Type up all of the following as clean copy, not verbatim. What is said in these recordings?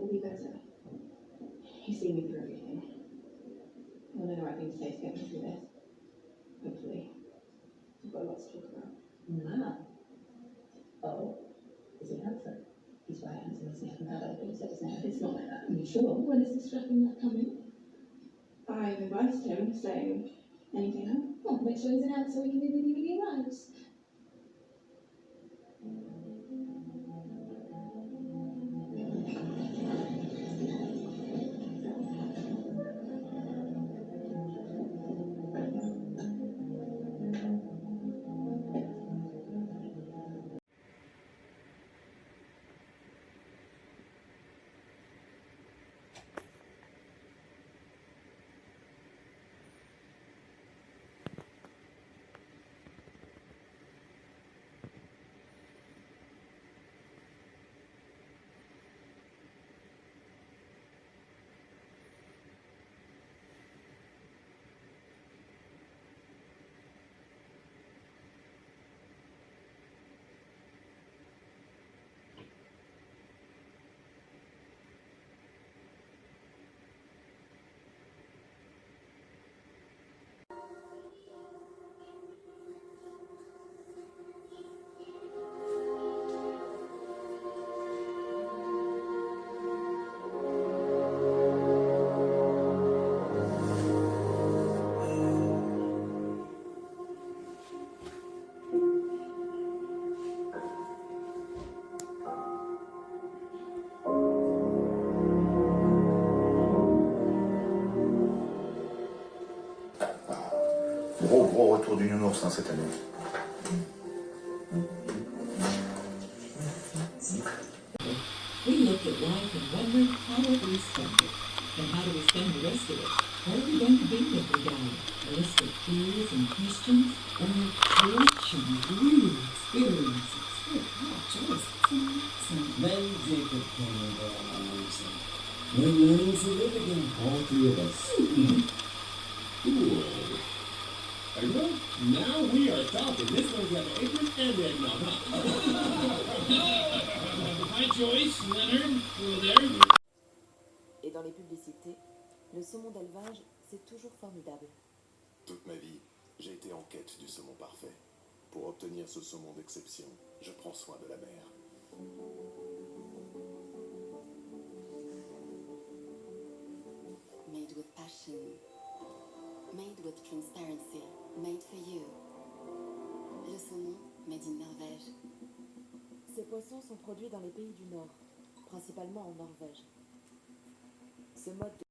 will be better. You've seen me through everything. You'll know the right thing to say to get me through this. Hopefully. We've got lots to talk about. Wow. Oh, is he handsome? He's very handsome, isn't he? I haven't heard other people say his name. It's not like that. Are you sure? When is this strapping that coming? I've advised him, so anything else? Well, make sure he's an answer so we can be with you when he arrives. Gros retour du nounours cette année. We look at life and wonder, how do we spend it? And how do we spend the rest of it? What are we going to be if we die? A list of fears and questions? Or a collection of real experiences? Oh, wow, Joyce, that's amazing. Then Jacob came over on my lonesome. We're learning to live again, all three of us. Cool. Now we are talking. This one's got an apron and red mouth, huh? Hi, Joyce, Leonard, hello there. Et dans les publicités, le saumon d'élevage, c'est toujours formidable. Toute ma vie, j'ai été en quête du saumon parfait. Pour obtenir ce saumon d'exception, je prends soin de la mer. Made with passion. Made with transparency. Made for you. Le saumon, made in Norvège. Ces poissons sont produits dans les pays du Nord, principalement en Norvège. Ce mode de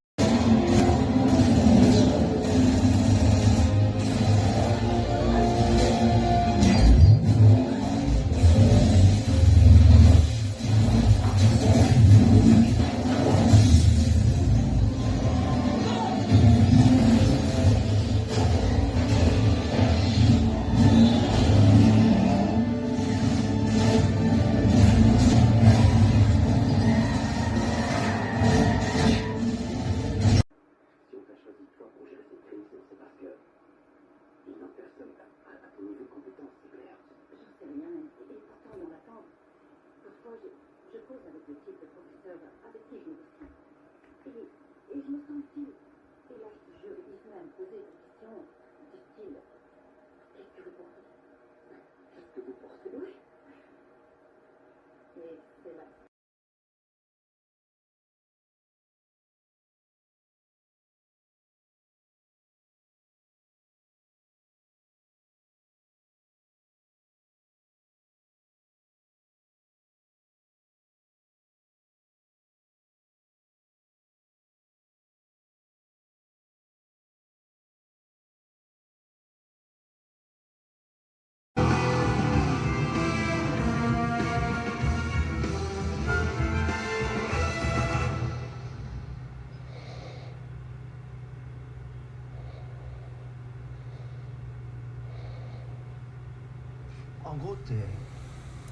En gros, t'es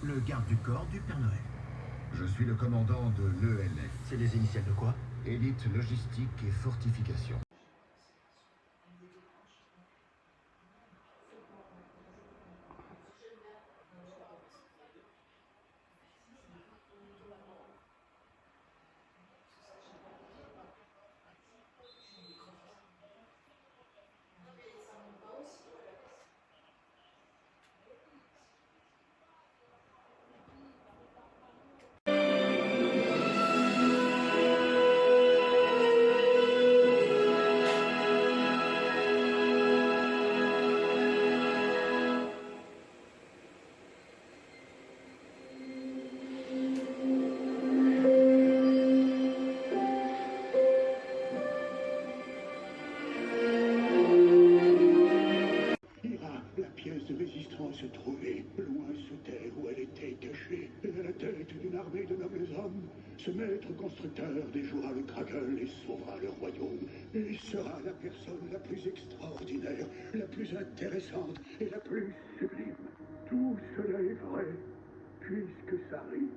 le garde du corps du Père Noël. Je suis le commandant de l'ELF. C'est des initiales de quoi? Élite Logistique et Fortification. constructeur déjouera le Kraken et sauvera le royaume. Il sera la personne la plus extraordinaire, la plus intéressante et la plus sublime. Tout cela est vrai, puisque ça arrive.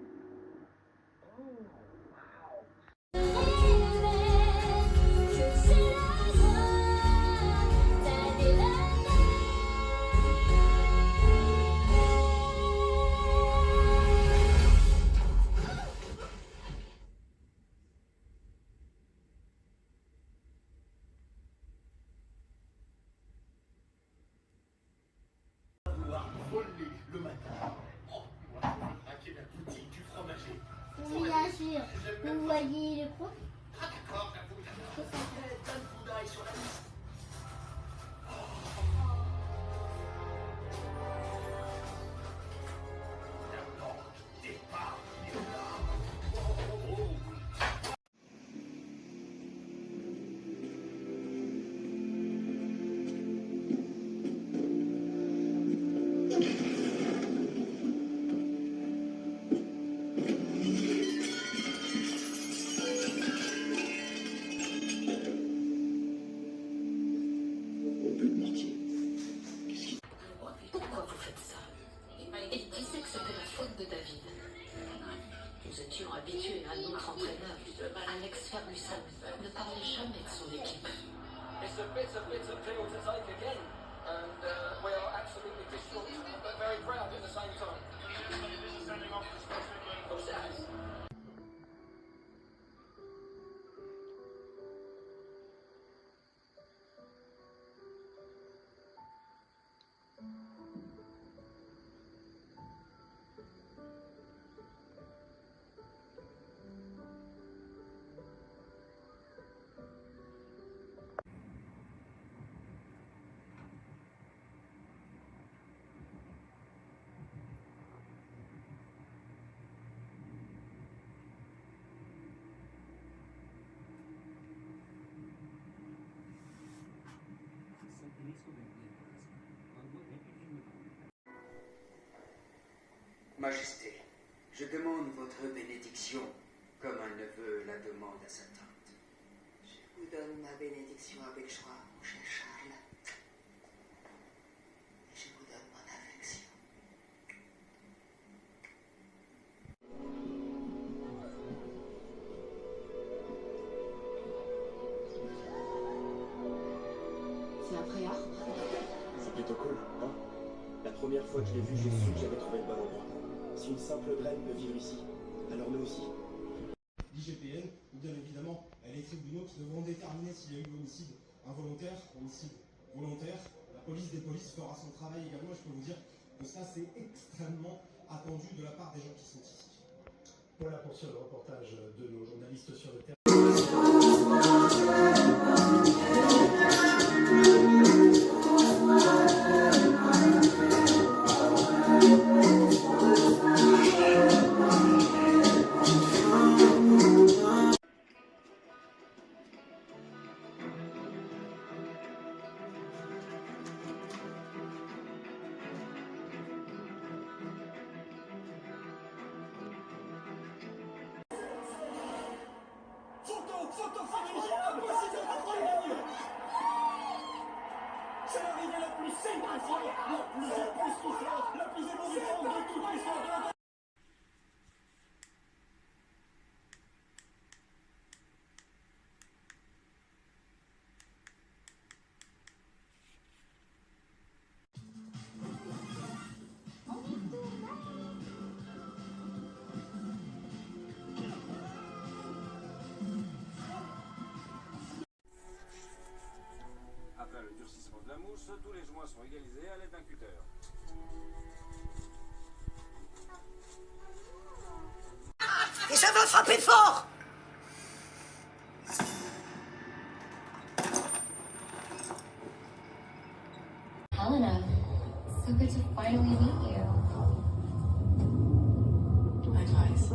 Le matin. Oh, on va craquer la boutique du fromager. Oui, bien sûr. Vous voyez le groupe? Ah d'accord, j'avoue. Dan Bouddha est sur la liste. La porte départ est là. Pourquoi vous faites ça? Et qui c'est que c'était la faute de David? Nous étions habitués à notre entraîneur, Alex Ferguson, ne parlait jamais de son équipe. It's a bitter pill to take again. And we are absolutely distraught, but very proud at the same time. Majesté, je demande votre bénédiction comme un neveu la demande à sa tante. Je vous donne ma bénédiction avec joie, mon cher Charles. Et je vous donne mon affection. C'est un vrai arbre. C'est plutôt cool, hein? La première fois que je l'ai vu, j'ai su que j'avais trouvé le bon endroit. Si une simple graine peut vivre ici, alors nous aussi. L'IGPN, ou bien évidemment les tribunaux qui devront déterminer s'il y a eu homicide involontaire, homicide volontaire. La police des polices fera son travail également, et je peux vous dire que ça c'est extrêmement attendu de la part des gens qui sont ici. Voilà pour ce reportage de nos journalistes sur le terrain. Photo finish, impossible de contrôler la nuit. C'est l'arrivée la plus séduisante, la plus époustouflante, la plus émouvante de toute l'histoire de la... Après le durcissement de la mousse, tous les joints sont égalisés à l'aide d'un cutter. Et ça va frapper fort! Helena, so good to finally meet you. Likewise.